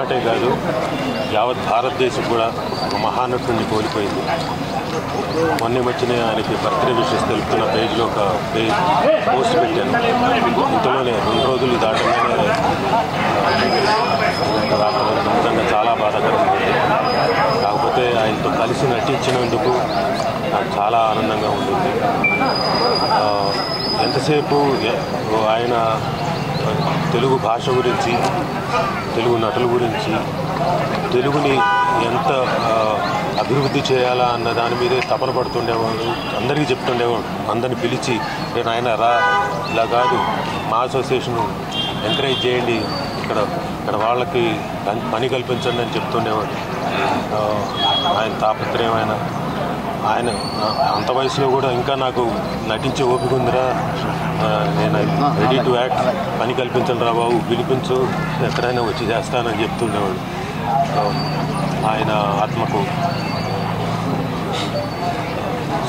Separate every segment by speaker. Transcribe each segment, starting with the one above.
Speaker 1: తెలుగునాటే కాదు యావత్ భారతదేశం కూడా ఒక మహానటుడిని కోల్పోయింది. మొన్న మధ్యనే ఆయనకి బర్త్డే విషెస్ తెలుపుతున్న పేజ్లో ఒక పోస్ట్ పెట్టాను. ఇంతలోనే 2 రోజులు దాటగానే నిజంగా చాలా బాధాకరంగా ఉంది. కాకపోతే ఆయనతో కలిసి నటించినందుకు నాకు చాలా ఆనందంగా ఉంటుంది. ఎంతసేపు ఆయన తెలుగు భాష గురించి, తెలుగు నటుల గురించి, తెలుగుని ఎంత అభివృద్ధి చేయాలా అన్న దాని మీదే తపన పడుతుండేవాడు. అందరికీ చెప్తుండేవాడు. అందరిని పిలిచి ఆయన రా, ఇలా కాదు, మా అసోసియేషన్ ఎంకరేజ్ చేయండి, ఇక్కడ వాళ్ళకి పని కల్పించండి అని చెప్తుండేవాడు. ఆయన తాపత్రయమైన ఆయన అంత వయసులో కూడా ఇంకా నాకు నటించే ఓపిక ఉందిరా, నేను రెడీ టు యాక్ట్, పని కల్పించండి రా బాబు, పిలిపించు, ఎక్కడైనా వచ్చి చేస్తానని చెప్తుండేవాడు. ఆయన ఆత్మకు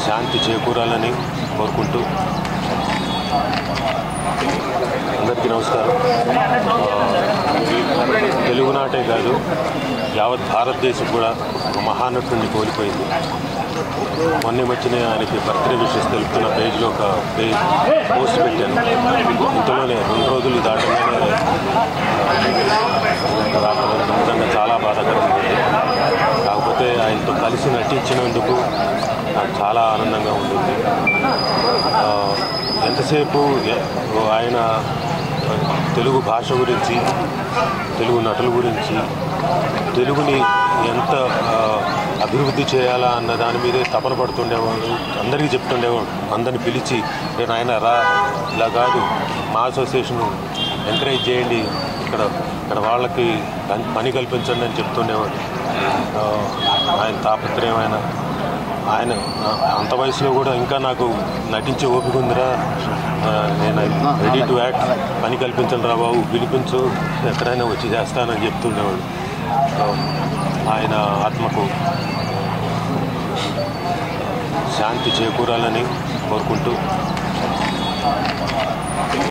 Speaker 1: శాంతి చేకూరాలని కోరుకుంటూ అందరికీ నమస్కారం. తెలుగునాటే కాదు యావత్ భారతదేశం కూడా ఒక మహానటుడిని కోల్పోయింది. మొన్న మధ్యనే ఆయనకి బర్త్డే విషెస్ తెలుపుతున్న పేజ్లో ఒక పోస్ట్ పెట్టాను. ఇంతలోనే 2 రోజులు దాటగానే నిజంగా చాలా బాధాకరంగా ఉంది. కాకపోతే ఆయనతో కలిసి నటించినందుకు నాకు చాలా ఆనందంగా ఉంటుంది. ఎంతసేపు ఆయన తెలుగు భాష గురించి, తెలుగు నటుల గురించి, తెలుగుని ఎంత అభివృద్ధి చేయాలా అన్న దాని మీదే తపన పడుతుండేవాడు. అందరికీ చెప్తుండేవాడు. అందరిని పిలిచి ఆయన రా, ఇలా కాదు, మా అసోసియేషన్ ఎంకరేజ్ చేయండి, ఇక్కడ వాళ్ళకి పని కల్పించండి అని చెప్తుండేవాడు. ఆయన తాపత్రయమైన ఆయన అంత వయసులో కూడా ఇంకా నాకు నటించే ఓపిక ఉందిరా, నేను రెడీ టు యాక్ట్, పని కల్పించండి రా బాబు, పిలిపించు, ఎక్కడైనా వచ్చి చేస్తానని చెప్తుండేవాడు. ఆయన ఆత్మకు శాంతి చేకూరాలని కోరుకుంటూ